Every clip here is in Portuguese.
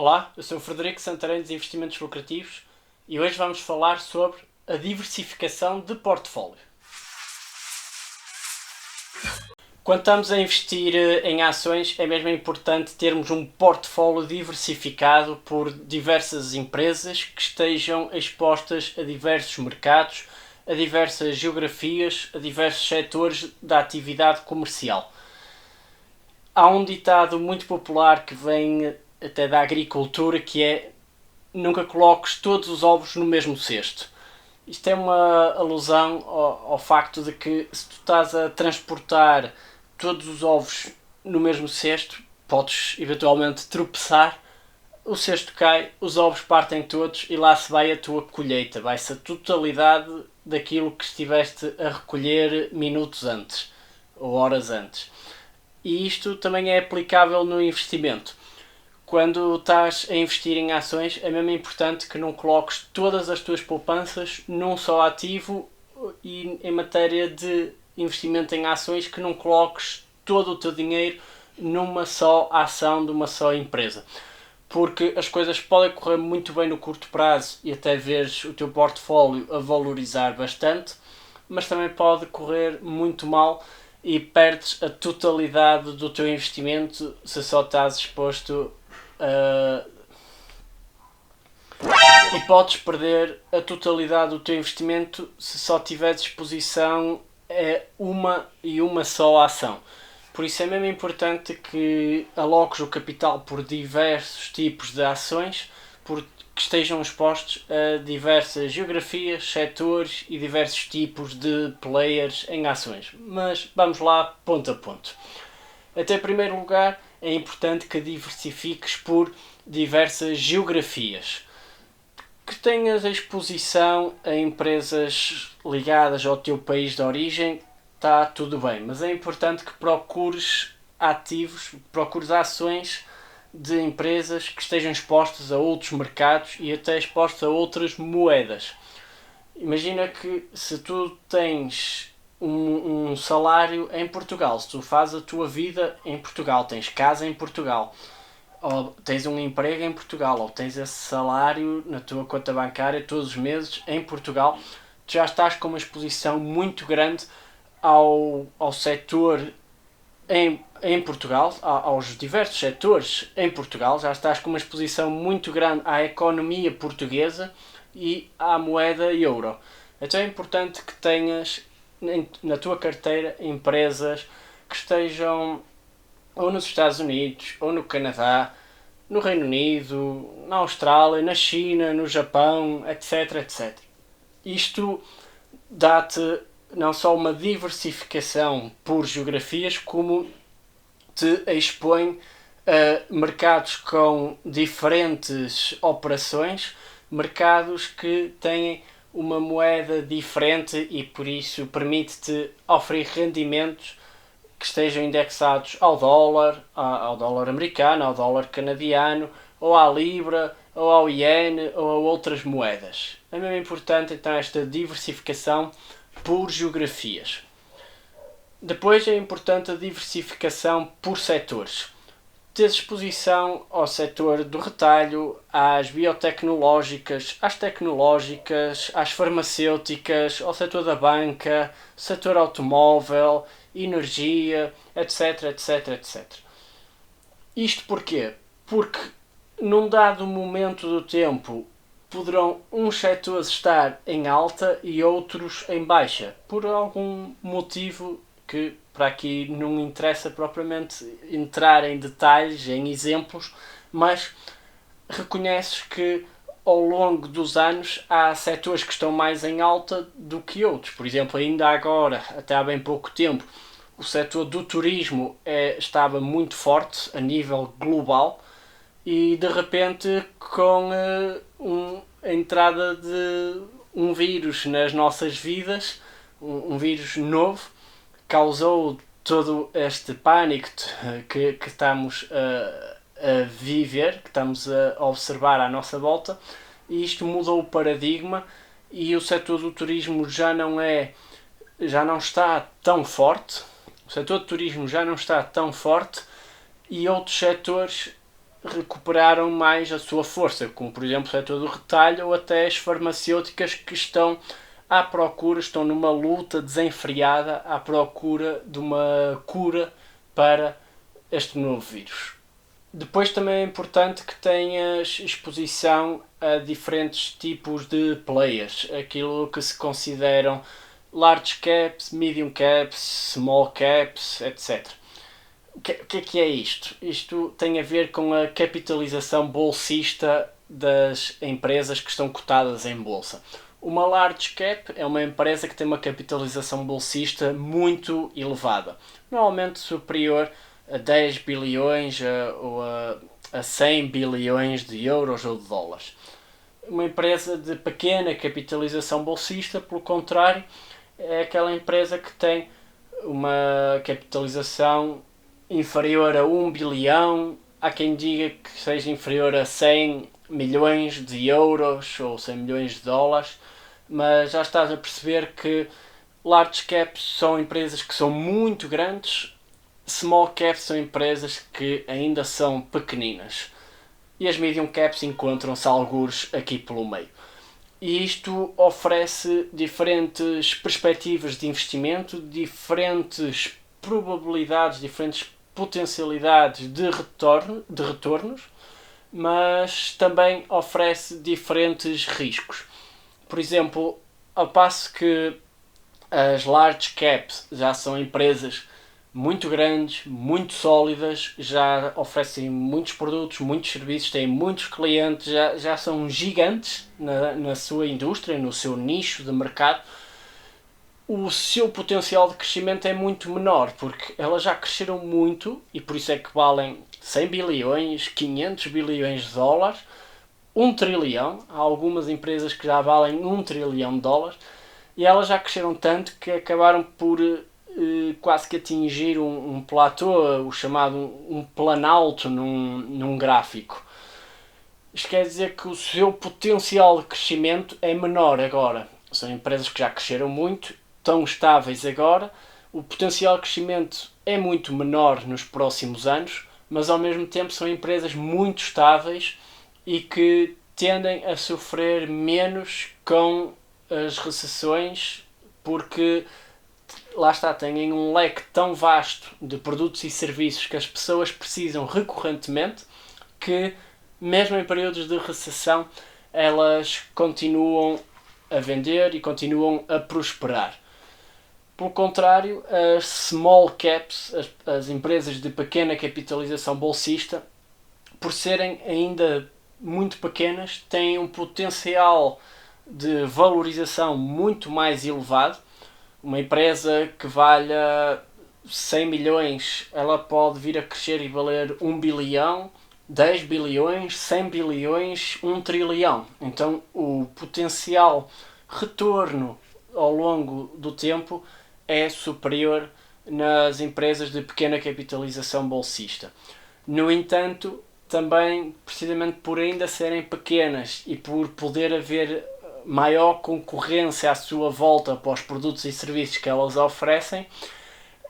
Olá, eu sou o Frederico Santarém dos Investimentos Lucrativos e hoje vamos falar sobre a diversificação de portfólio. Quando estamos a investir em ações, é mesmo importante termos um portfólio diversificado por diversas empresas que estejam expostas a diversos mercados, a diversas geografias, a diversos setores da atividade comercial. Há um ditado muito popular que vem até da agricultura, que é: nunca coloques todos os ovos no mesmo cesto. Isto é uma alusão ao facto de que, se tu estás a transportar todos os ovos no mesmo cesto, podes eventualmente tropeçar, o cesto cai, os ovos partem todos e lá se vai a tua colheita. Vai-se a totalidade daquilo que estiveste a recolher minutos antes ou horas antes. E isto também é aplicável no investimento. Quando estás a investir em ações, é mesmo importante que não coloques todas as tuas poupanças num só ativo, e em matéria de investimento em ações, que não coloques todo o teu dinheiro numa só ação de uma só empresa. Porque as coisas podem correr muito bem no curto prazo e até veres o teu portfólio a valorizar bastante, mas também pode correr muito mal e perdes a totalidade do teu investimento se só estás exposto e podes perder a totalidade do teu investimento se só tiveres exposição a uma só ação. Por isso é mesmo importante que aloques o capital por diversos tipos de ações, que estejam expostos a diversas geografias, setores e diversos tipos de players em ações. Mas vamos lá, ponto a ponto. Até em primeiro lugar, é importante que diversifiques por diversas geografias, que tenhas exposição a empresas ligadas ao teu país de origem. Está tudo bem, mas é importante que procures ações de empresas que estejam expostas a outros mercados e até expostas a outras moedas. Imagina que, se tu tens um salário em Portugal, se tu fazes a tua vida em Portugal, tens casa em Portugal, ou tens um emprego em Portugal, ou tens esse salário na tua conta bancária todos os meses em Portugal, tu já estás com uma exposição muito grande ao setor em Portugal, aos diversos setores em Portugal. Já estás com uma exposição muito grande à economia portuguesa e à moeda euro. Então é importante que tenhas na tua carteira empresas que estejam ou nos Estados Unidos, ou no Canadá, no Reino Unido, na Austrália, na China, no Japão, etc, etc. Isto dá-te não só uma diversificação por geografias, como te expõe a mercados com diferentes operações, mercados que têm uma moeda diferente e por isso permite-te oferir rendimentos que estejam indexados ao dólar americano, ao dólar canadiano, ou à libra, ou ao iene, ou a outras moedas. É mesmo importante então esta diversificação por geografias. Depois é importante a diversificação por setores. Ter exposição ao setor do retalho, às biotecnológicas, às tecnológicas, às farmacêuticas, ao setor da banca, setor automóvel, energia, etc, etc, etc. Isto porquê? Porque num dado momento do tempo poderão uns setores estar em alta e outros em baixa, por algum motivo que para aqui não interessa propriamente entrar em detalhes, em exemplos, mas reconheces que ao longo dos anos há setores que estão mais em alta do que outros. Por exemplo, ainda agora, até há bem pouco tempo, o setor do turismo estava muito forte a nível global, e de repente, com a entrada de um vírus nas nossas vidas, um vírus novo, causou todo este pânico que estamos a viver, que estamos a observar à nossa volta, e isto mudou o paradigma, e o setor do turismo já não está tão forte. O setor do turismo já não está tão forte, e outros setores recuperaram mais a sua força, como por exemplo o setor do retalho ou até as farmacêuticas que estão à procura, estão numa luta desenfreada à procura de uma cura para este novo vírus. Depois também é importante que tenhas exposição a diferentes tipos de players, aquilo que se consideram large caps, medium caps, small caps, etc. O que é isto? Isto tem a ver com a capitalização bolsista das empresas que estão cotadas em bolsa. Uma large cap é uma empresa que tem uma capitalização bolsista muito elevada, normalmente superior a 10 bilhões ou a 100 bilhões de euros ou de dólares. Uma empresa de pequena capitalização bolsista, pelo contrário, é aquela empresa que tem uma capitalização inferior a 1 bilhão, há quem diga que seja inferior a 100 milhões de euros ou 100 milhões de dólares, mas já estás a perceber que large caps são empresas que são muito grandes, small caps são empresas que ainda são pequeninas e as medium caps encontram-se algures aqui pelo meio. E isto oferece diferentes perspectivas de investimento, diferentes probabilidades, diferentes potencialidades de retornos, mas também oferece diferentes riscos. Por exemplo, ao passo que as large caps já são empresas muito grandes, muito sólidas, já oferecem muitos produtos, muitos serviços, têm muitos clientes, já são gigantes na sua indústria, no seu nicho de mercado, o seu potencial de crescimento é muito menor, porque elas já cresceram muito e por isso é que valem 100 bilhões, 500 bilhões de dólares, 1 trilhão. Há algumas empresas que já valem 1 trilhão de dólares e elas já cresceram tanto que acabaram por quase que atingir um platô, o chamado um planalto num gráfico. Isto quer dizer que o seu potencial de crescimento é menor agora. São empresas que já cresceram muito, tão estáveis agora, o potencial de crescimento é muito menor nos próximos anos, mas ao mesmo tempo são empresas muito estáveis e que tendem a sofrer menos com as recessões, porque lá está, têm um leque tão vasto de produtos e serviços que as pessoas precisam recorrentemente que mesmo em períodos de recessão elas continuam a vender e continuam a prosperar. Pelo contrário, as small caps, as empresas de pequena capitalização bolsista, por serem ainda muito pequenas, têm um potencial de valorização muito mais elevado. Uma empresa que valha 100 milhões, ela pode vir a crescer e valer 1 bilhão, 10 bilhões, 100 bilhões, 1 trilhão. Então o potencial retorno ao longo do tempo é superior nas empresas de pequena capitalização bolsista. No entanto, também precisamente por ainda serem pequenas e por poder haver maior concorrência à sua volta para os produtos e serviços que elas oferecem,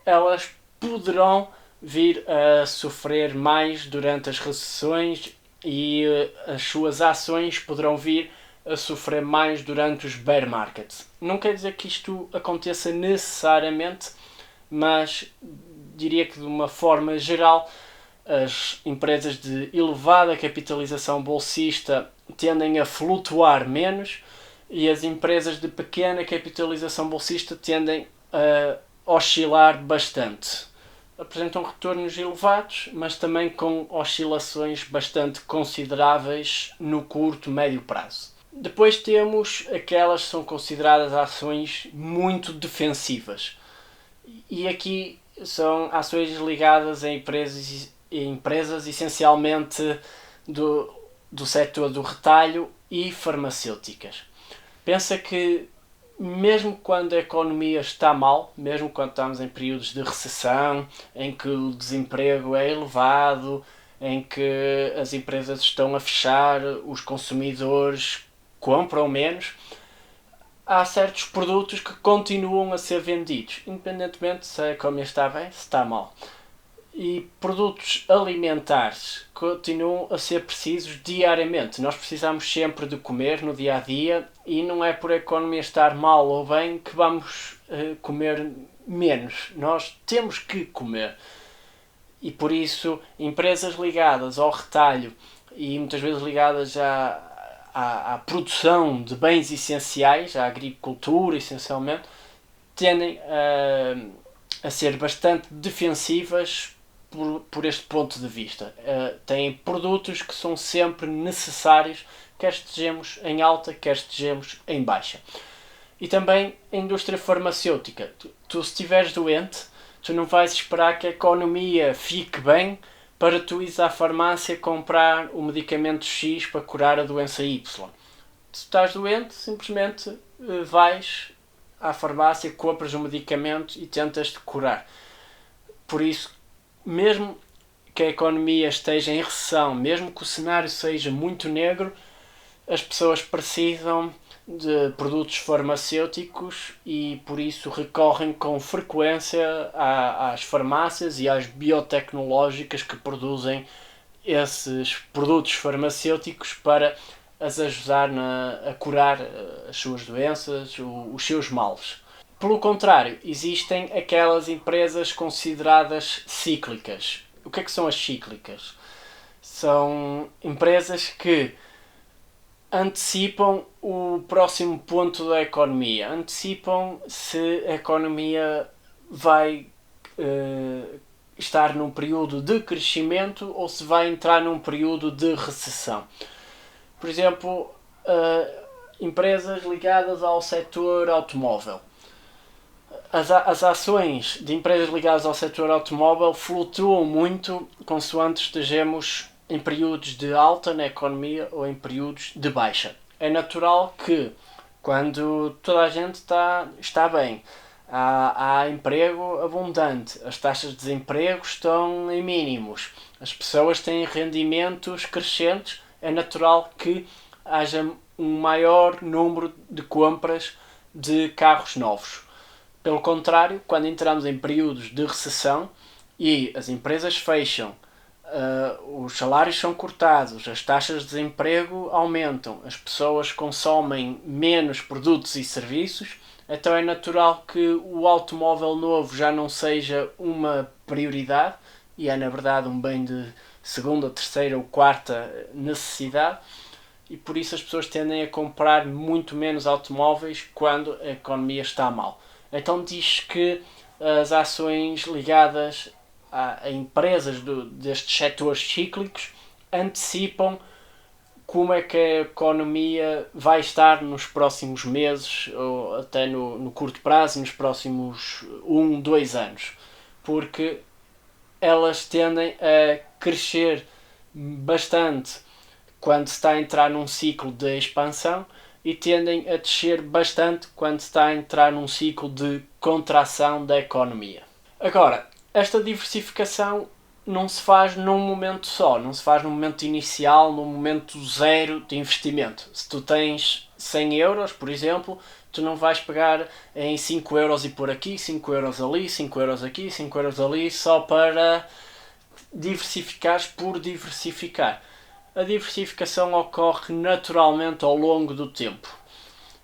elas poderão vir a sofrer mais durante as recessões e as suas ações poderão vir a sofrer mais durante os bear markets. Não quer dizer que isto aconteça necessariamente, mas diria que de uma forma geral as empresas de elevada capitalização bolsista tendem a flutuar menos e as empresas de pequena capitalização bolsista tendem a oscilar bastante. Apresentam retornos elevados, mas também com oscilações bastante consideráveis no curto e médio prazo. Depois temos aquelas que são consideradas ações muito defensivas. E aqui são ações ligadas a empresas essencialmente do setor do retalho e farmacêuticas. Pensa que mesmo quando a economia está mal, mesmo quando estamos em períodos de recessão, em que o desemprego é elevado, em que as empresas estão a fechar, os consumidores compram menos, há certos produtos que continuam a ser vendidos, independentemente se a economia está bem, se está mal. E produtos alimentares continuam a ser precisos diariamente. Nós precisamos sempre de comer no dia a dia e não é por a economia estar mal ou bem que vamos comer menos. Nós temos que comer. E por isso, empresas ligadas ao retalho e muitas vezes ligadas à produção de bens essenciais, à agricultura essencialmente, tendem a ser bastante defensivas por este ponto de vista. Têm produtos que são sempre necessários, quer estejamos em alta, quer estejamos em baixa. E também a indústria farmacêutica. Tu se estiveres doente, tu não vais esperar que a economia fique bem para tu ires à farmácia comprar o medicamento X para curar a doença Y. Se estás doente, simplesmente vais à farmácia, compras o medicamento e tentas te curar. Por isso, mesmo que a economia esteja em recessão, mesmo que o cenário seja muito negro, as pessoas precisam de produtos farmacêuticos e por isso recorrem com frequência às farmácias e às biotecnológicas que produzem esses produtos farmacêuticos para as ajudar a curar as suas doenças, os seus males. Pelo contrário, existem aquelas empresas consideradas cíclicas. O que é que são as cíclicas? São empresas que antecipam o próximo ponto da economia, antecipam se a economia vai estar num período de crescimento ou se vai entrar num período de recessão. Por exemplo, empresas ligadas ao setor automóvel. As ações de empresas ligadas ao setor automóvel flutuam muito consoante estejamos em períodos de alta na economia ou em períodos de baixa. É natural que quando toda a gente está bem, há emprego abundante, as taxas de desemprego estão em mínimos, as pessoas têm rendimentos crescentes, é natural que haja um maior número de compras de carros novos. Pelo contrário, quando entramos em períodos de recessão e as empresas fecham, os salários são cortados, as taxas de desemprego aumentam, as pessoas consomem menos produtos e serviços, então é natural que o automóvel novo já não seja uma prioridade e é na verdade um bem de segunda, terceira ou quarta necessidade e por isso as pessoas tendem a comprar muito menos automóveis quando a economia está mal. Então diz que as ações ligadas a empresas destes setores cíclicos antecipam como é que a economia vai estar nos próximos meses ou até no curto prazo, nos próximos 2 anos. Porque elas tendem a crescer bastante quando se está a entrar num ciclo de expansão e tendem a descer bastante quando se está a entrar num ciclo de contração da economia. Agora, esta diversificação não se faz num momento só, não se faz num momento inicial, num momento zero de investimento. Se tu tens 100 euros, por exemplo, tu não vais pegar em 5 euros e pôr aqui, 5 euros ali, 5 euros aqui, 5 euros ali, só para diversificares por diversificar. A diversificação ocorre naturalmente ao longo do tempo.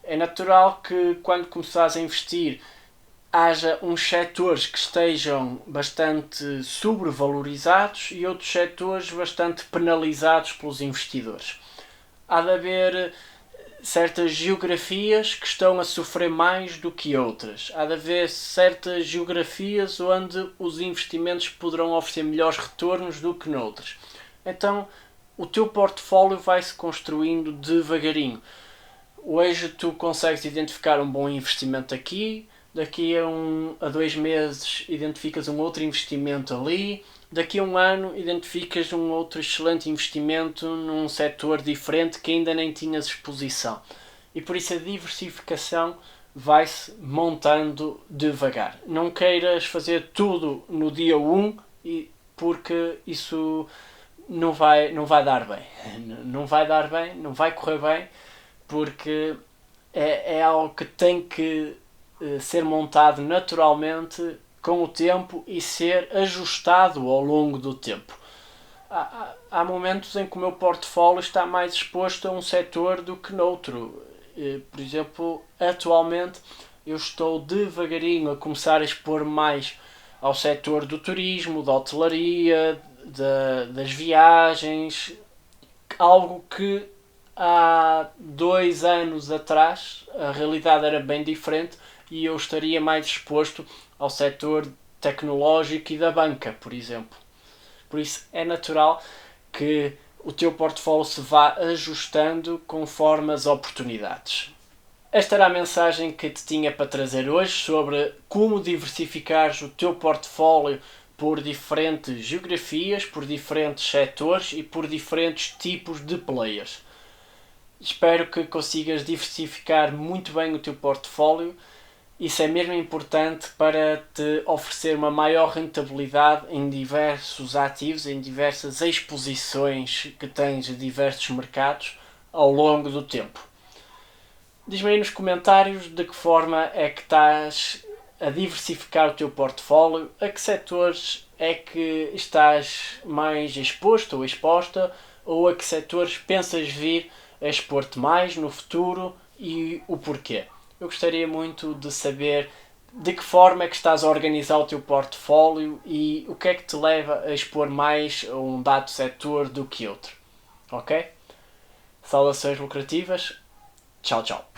É natural que quando começares a investir haja uns setores que estejam bastante sobrevalorizados e outros setores bastante penalizados pelos investidores. Há de haver certas geografias que estão a sofrer mais do que outras. Há de haver certas geografias onde os investimentos poderão oferecer melhores retornos do que noutras. Então, o teu portfólio vai-se construindo devagarinho. Hoje tu consegues identificar um bom investimento aqui, daqui a 2 meses identificas um outro investimento ali, daqui a 1 ano identificas um outro excelente investimento num setor diferente que ainda nem tinhas exposição. E por isso a diversificação vai-se montando devagar. Não queiras fazer tudo no dia 1 porque isso não vai dar bem. Não vai dar bem, não vai correr bem, porque é algo que tem que ser montado naturalmente com o tempo e ser ajustado ao longo do tempo. Há momentos em que o meu portfólio está mais exposto a um setor do que noutro. Por exemplo, atualmente eu estou devagarinho a começar a expor mais ao setor do turismo, da hotelaria, das viagens, algo que há 2 anos atrás a realidade era bem diferente e eu estaria mais exposto ao setor tecnológico e da banca, por exemplo. Por isso é natural que o teu portfólio se vá ajustando conforme as oportunidades. Esta era a mensagem que te tinha para trazer hoje sobre como diversificares o teu portfólio por diferentes geografias, por diferentes setores e por diferentes tipos de players. Espero que consigas diversificar muito bem o teu portfólio. Isso é mesmo importante para te oferecer uma maior rentabilidade em diversos ativos, em diversas exposições que tens a diversos mercados ao longo do tempo. Diz-me aí nos comentários de que forma é que estás a diversificar o teu portfólio, a que setores é que estás mais exposto ou exposta, ou a que setores pensas vir a expor-te mais no futuro e o porquê. Eu gostaria muito de saber de que forma é que estás a organizar o teu portfólio e o que é que te leva a expor mais a um dado setor do que outro. Ok? Saudações lucrativas. Tchau, tchau.